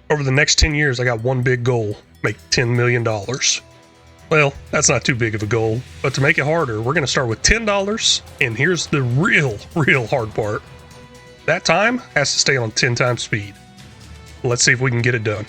Over the next 10 years, I got one big goal, make $10 million. Well, that's not too big of a goal, but to make it harder, we're going to start with $10, and here's the real hard part. That time has to stay on 10 times speed. Let's see if we can get it done.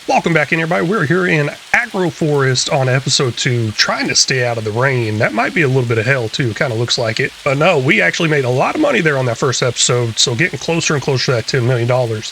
Welcome back in, everybody. We're here in AgroForests on episode 2, trying to stay out of the rain. That might be a little bit of hell too, kind of looks like it. But no, we actually made a lot of money there on that first episode, so getting closer and closer to that $10 million.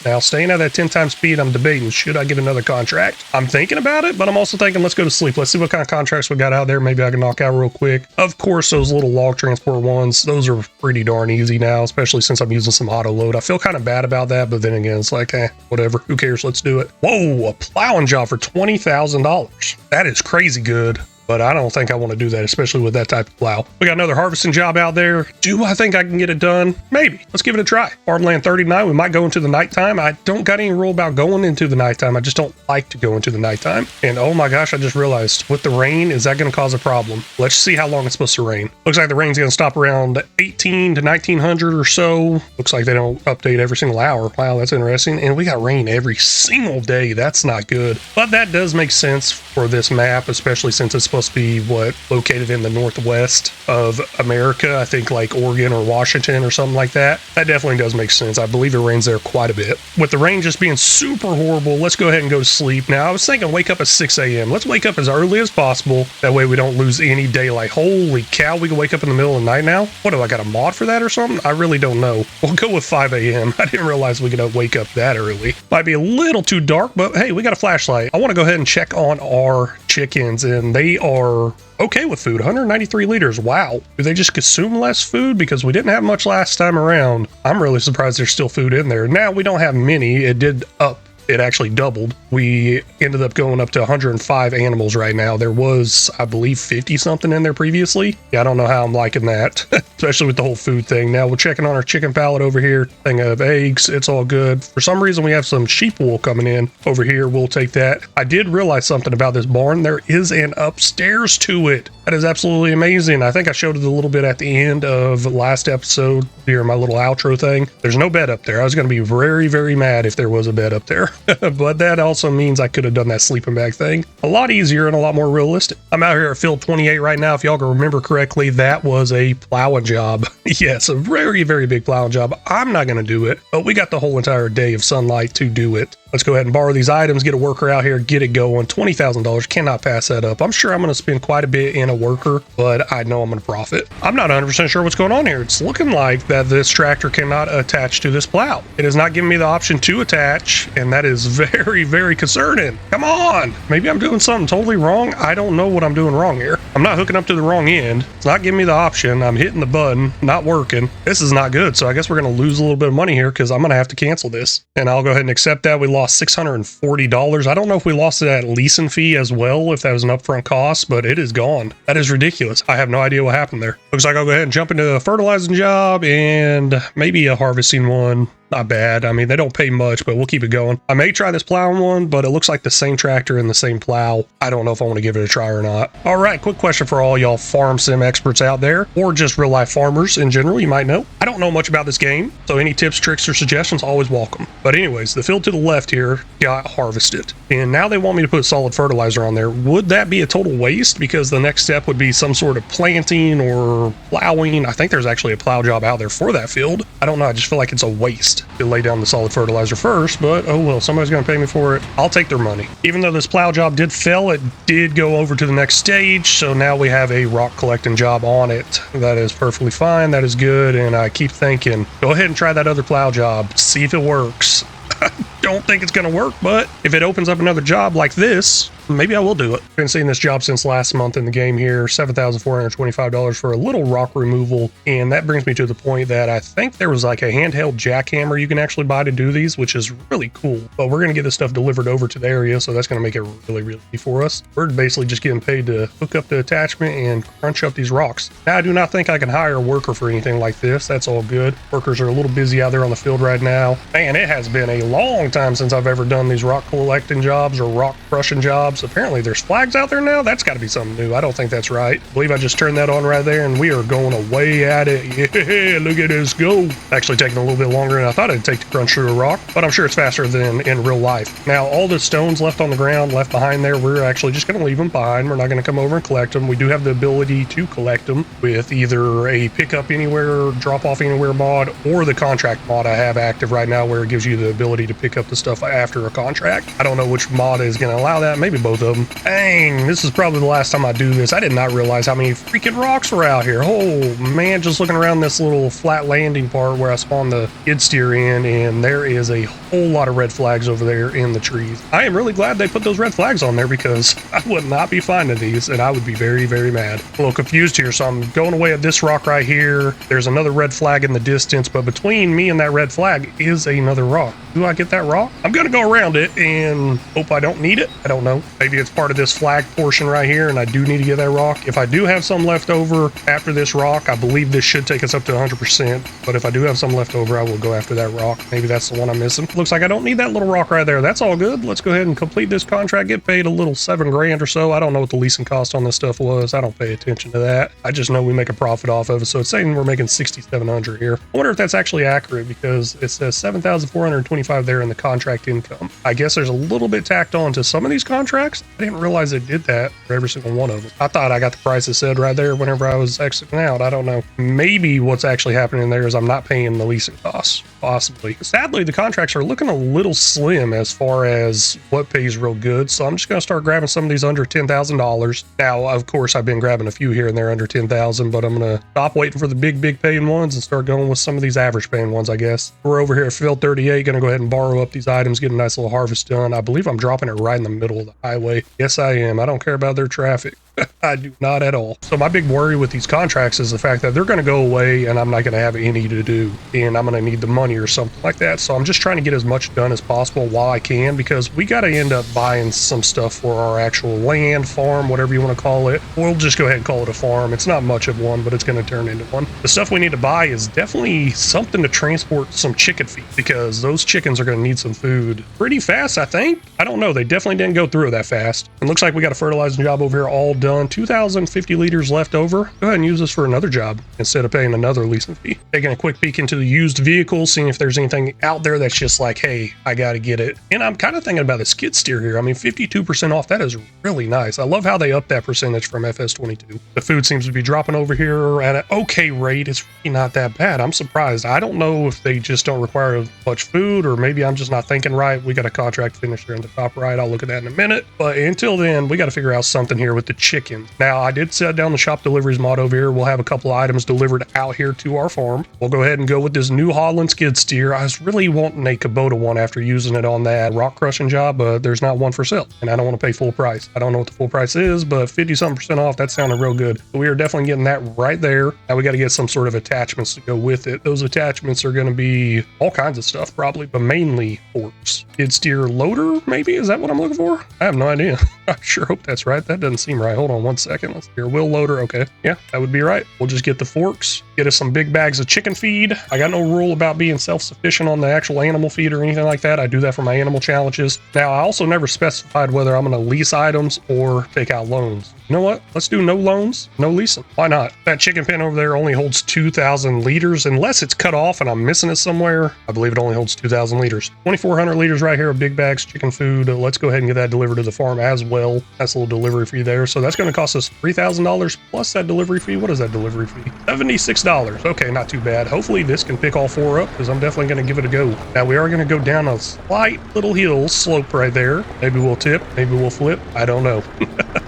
Now, staying at that 10 times speed, I'm debating, should I get another contract? I'm thinking about it, but I'm also thinking, let's go to sleep. Let's see what kind of contracts we got out there. Maybe I can knock out real quick. Of course, those little log transport ones, those are pretty darn easy now, especially since I'm using some auto load. I feel kind of bad about that, but then again, it's like, whatever, who cares? Let's do it. Whoa, a plowing job for $20,000. That is crazy good, but I don't think I want to do that, especially with that type of plow. We got another harvesting job out there. Do I think I can get it done? Maybe. Let's give it a try. Farmland 39, we might go into the nighttime. I don't got any rule about going into the nighttime. I just don't like to go into the nighttime. And oh my gosh, I just realized with the rain, is that going to cause a problem? Let's see how long it's supposed to rain. Looks like the rain's going to stop around 18 to 1900 or so. Looks like they don't update every single hour. Wow, that's interesting. And we got rain every single day. That's not good. But that does make sense for this map, especially since it's supposed to be located in the northwest of America. I think like Oregon or Washington or something like that. That definitely does make sense. I believe it rains there quite a bit. With the rain just being super horrible, let's go ahead and go to sleep. Now, I was thinking wake up at 6 a.m. Let's wake up as early as possible. That way we don't lose any daylight. Holy cow, we can wake up in the middle of the night now? What, do I got a mod for that or something? I really don't know. We'll go with 5 a.m. I didn't realize we could wake up that early. Might be a little too dark, but hey, we got a flashlight. I want to go ahead and check on our chickens, and they are okay with food. 193 liters. Wow. Do they just consume less food? Because we didn't have much last time around. I'm really surprised there's still food in there. Now, we don't have many. It did up. It actually doubled. We ended up going up to 105 animals right now. There was, I believe, 50 something in there previously. Yeah, I don't know how I'm liking that, especially with the whole food thing. Now we're checking on our chicken pallet over here. Thing of eggs. It's all good. For some reason, we have some sheep wool coming in over here. We'll take that. I did realize something about this barn. There is an upstairs to it. That is absolutely amazing. I think I showed it a little bit at the end of last episode during my little outro thing. There's no bed up there. I was going to be very mad if there was a bed up there. But that also means I could have done that sleeping bag thing a lot easier and a lot more realistic. I'm out here at field 28 right now. If y'all can remember correctly, that was a plowing job. Yes, a very big plowing job. I'm not going to do it, but we got the whole entire day of sunlight to do it. Let's go ahead and borrow these items, get a worker out here, get it going. $20,000, cannot pass that up. I'm sure I'm going to spend quite a bit in a worker, but I know I'm going to profit. I'm not 100% sure what's going on here. It's looking like that this tractor cannot attach to this plow. It is not giving me the option to attach, and that is very concerning. Come on. Maybe I'm doing something totally wrong. I don't know what I'm doing wrong here. I'm not hooking up to the wrong end. It's not giving me the option. I'm hitting the button, not working. This is not good. So I guess we're going to lose a little bit of money here because I'm going to have to cancel this. And I'll go ahead and accept that. We lost $640. I don't know if we lost that leasing fee as well, if that was an upfront cost, but it is gone. That is ridiculous. I have no idea what happened there. Looks like I'll go ahead and jump into a fertilizing job and maybe a harvesting one. Not bad. I mean, they don't pay much, but we'll keep it going. I may try this plowing one, but it looks like the same tractor and the same plow. I don't know if I want to give it a try or not. All right, quick question for all y'all farm sim experts out there, or just real life farmers in general, you might know. I don't know much about this game, so any tips, tricks, or suggestions, always welcome. But anyways, the field to the left here got harvested, and now they want me to put solid fertilizer on there. Would that be a total waste? Because the next step would be some sort of planting or plowing. I think there's actually a plow job out there for that field. I don't know. I just feel like it's a waste to lay down the solid fertilizer first, but oh well, somebody's going to pay me for it. I'll take their money. Even though this plow job did fail, it did go over to the next stage, so now we have a rock collecting job on it. That is perfectly fine. That is good, and I keep thinking, go ahead and try that other plow job. See if it works. I don't think it's going to work, but if it opens up another job like this, maybe I will do it. Been seeing this job since last month in the game here. $7,425 for a little rock removal. And that brings me to the point that I think there was like a handheld jackhammer you can actually buy to do these, which is really cool. But we're going to get this stuff delivered over to the area, so that's going to make it really easy for us. We're basically just getting paid to hook up the attachment and crunch up these rocks. Now, I do not think I can hire a worker for anything like this. That's all good. Workers are a little busy out there on the field right now. Man, it has been a long time time since I've ever done these rock collecting jobs or rock crushing jobs. Apparently there's flags out there now. That's got to be something new. I don't think that's right. I believe I just turned that on right there, and we are going away at it. Yeah, look at us go. Actually taking a little bit longer than I thought it'd take to crunch through a rock, but I'm sure it's faster than in real life. Now, all the stones left on the ground, left behind there, we're actually just going to leave them behind. We're not going to come over and collect them. We do have the ability to collect them with either a pick up anywhere, drop off anywhere mod, or the contract mod I have active right now, where it gives you the ability to pick up the stuff after a contract. I don't know which mod is going to allow that. Maybe both of them. Dang, this is probably the last time I do this. I did not realize how many freaking rocks were out here. Oh man, just looking around this little flat landing part where I spawned the skid steer in, and there is a whole lot of red flags over there in the trees. I am really glad they put those red flags on there, because I would not be finding these, and I would be very, very mad. A little confused here, so I'm going away at this rock right here. There's another red flag in the distance, but between me and that red flag is another rock. Do I get that rock? I'm gonna go around it and hope I don't need it. I don't know. Maybe it's part of this flag portion right here, and I do need to get that rock. If I do have some left over after this rock, I believe this should take us up to 100%, but if I do have some left over, I will go after that rock. Maybe that's the one I'm missing. Looks like I don't need that little rock right there. That's all good. Let's go ahead and complete this contract, get paid a little 7 grand or so. I don't know what the leasing cost on this stuff was. I don't pay attention to that. I just know we make a profit off of it, so it's saying we're making 6,700 here. I wonder if that's actually accurate, because it says 7,425 there in the contract income. I guess there's a little bit tacked on to some of these contracts. I didn't realize they did that for every single one of them. I thought I got the prices said right there whenever I was exiting out. I don't know. Maybe what's actually happening there is I'm not paying the leasing costs. Possibly. Sadly, the contracts are looking a little slim as far as what pays real good, so I'm just going to start grabbing some of these under $10,000. Now, of course, I've been grabbing a few here and there under 10,000, but I'm going to stop waiting for the big paying ones and start going with some of these average paying ones, I guess. We're over here at field 38, going to go ahead and borrow up these items, get a nice little harvest done. I believe I'm dropping it right in the middle of the highway. Yes, I am. I don't care about their traffic. I do not at all. So my big worry with these contracts is the fact that they're going to go away and I'm not going to have any to do, and I'm going to need the money or something like that. So I'm just trying to get as much done as possible while I can, because we got to end up buying some stuff for our actual land, farm, whatever you want to call it. We'll just go ahead and call it a farm. It's not much of one, but it's going to turn into one. The stuff we need to buy is definitely something to transport some chicken feed, because those chickens are going to need some food pretty fast, I think. I don't know. They definitely didn't go through that fast. It looks like we got a fertilizing job over here all done. 2,050 liters left over. Go ahead and use this for another job instead of paying another leasing fee. Taking a quick peek into the used vehicles, seeing if there's anything out there that's just like, hey, I got to get it. And I'm kind of thinking about the skid steer here. I mean, 52% off. That is really nice. I love how they upped that percentage from FS22. The food seems to be dropping over here at an okay rate. It's really not that bad. I'm surprised. I don't know if they just don't require much food, or maybe I'm just not thinking right. We got a contract finish there in the top right. I'll look at that in a minute. But until then, we got to figure out something here with the chicken. Now, I did set down the shop deliveries mod over here. We'll have a couple of items delivered out here to our farm. We'll go ahead and go with this New Holland skid steer. I was really wanting a Kubota one after using it on that rock crushing job, but there's not one for sale, and I don't want to pay full price. I don't know what the full price is, but 50-something% off, that sounded real good. So we are definitely getting that right there. Now we got to get some sort of attachments to go with it. Those attachments are going to be all kinds of stuff probably, but mainly forks. Skid steer loader, maybe? Is that what I'm looking for? I have no idea. I sure hope that's right. That doesn't seem right. Hold on one second. Let's hear wheel loader. Okay. Yeah, that would be right. We'll just get the forks, get us some big bags of chicken feed. I got no rule about being self-sufficient on the actual animal feed or anything like that. I do that for my animal challenges. Now, I also never specified whether I'm going to lease items or take out loans. You know what? Let's do no loans, no leasing. Why not? That chicken pen over there only holds 2,000 liters, unless it's cut off and I'm missing it somewhere. I believe it only holds 2,000 liters. 2,400 liters right here of big bags chicken food. Let's go ahead and get that delivered to the farm as well. That's a little delivery fee there. So that's going to cost us $3,000 plus that delivery fee. What is that delivery fee? $76. Okay, not too bad. Hopefully this can pick all 4 up, because I'm definitely going to give it a go. Now we are going to go down a slight little hill slope right there. Maybe we'll tip, maybe we'll flip. I don't know.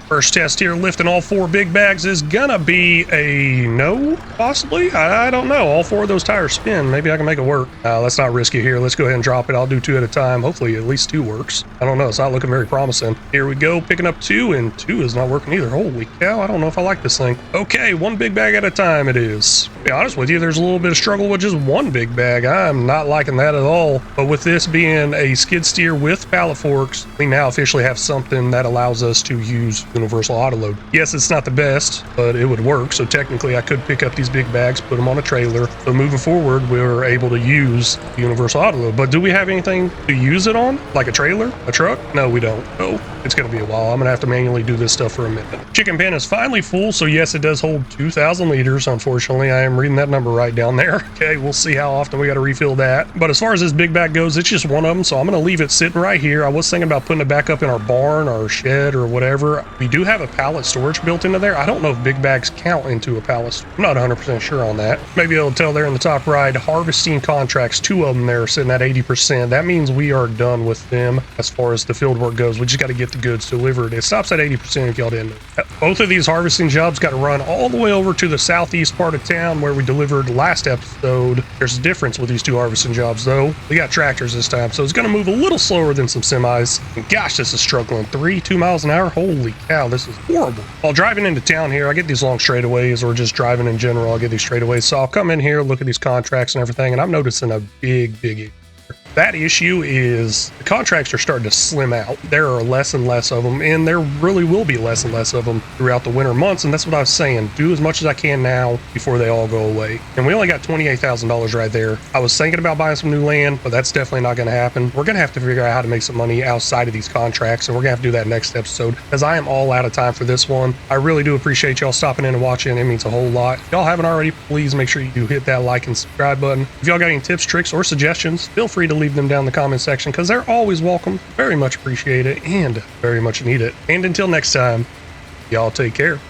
First test here, lifting all 4 big bags is gonna be a no, possibly. I don't know. All 4 of those tires spin. Maybe I can make it work. Let's not risk it here. Let's go ahead and drop it. I'll do 2 at a time. Hopefully at least 2 works. I don't know. It's not looking very promising. Here we go, picking up 2, and 2 is not working either. Holy cow, I don't know if I like this thing. Okay, 1 big bag at a time it is. To be honest with you, there's a little bit of struggle with just 1 big bag. I'm not liking that at all. But with this being a skid steer with pallet forks, we now officially have something that allows us to use universal auto load. Yes, it's not the best, but it would work. So technically I could pick up these big bags, put them on a trailer. So moving forward, we were able to use the universal auto load. But do we have anything to use it on? Like a trailer, a truck? No, we don't. Oh, it's going to be a while. I'm going to have to manually do this stuff for a minute. Chicken pen is finally full. So yes, it does hold 2,000 liters. Unfortunately, I am reading that number right down there. Okay, we'll see how often we got to refill that. But as far as this big bag goes, it's just one of them. So I'm going to leave it sitting right here. I was thinking about putting it back up in our barn or shed or whatever. We do have a pallet storage built into there. I don't know if big bags count into a pallet. I'm not 100% sure on that. Maybe it'll tell there in the top right, harvesting contracts, 2 of them there sitting at 80%. That means we are done with them as far as the field work goes. We just got to get the goods delivered. It stops at 80% if y'all didn't know. Both of these harvesting jobs got to run all the way over to the southeast part of town where we delivered last episode. There's a difference with these 2 harvesting jobs though. We got tractors this time, so it's going to move a little slower than some semis. And gosh, this is struggling. 2 miles an hour. Holy cow, this is horrible. While driving into town here, I get these long straightaways, or just driving in general, I get these straightaways. So I'll come in here, look at these contracts and everything, and I'm noticing a big issue. That issue is the contracts are starting to slim out. There are less and less of them, and there really will be less and less of them throughout the winter months. And that's what I was saying. Do as much as I can now before they all go away. And we only got $28,000 right there. I was thinking about buying some new land, but that's definitely not going to happen. We're going to have to figure out how to make some money outside of these contracts, and we're going to have to do that next episode because I am all out of time for this one. I really do appreciate y'all stopping in and watching. It means a whole lot. If y'all haven't already, please make sure you do hit that like and subscribe button. If y'all got any tips, tricks, or suggestions, feel free to leave them down in the comment section because they're always welcome. Very much appreciate it and very much need it. And until next time, y'all take care.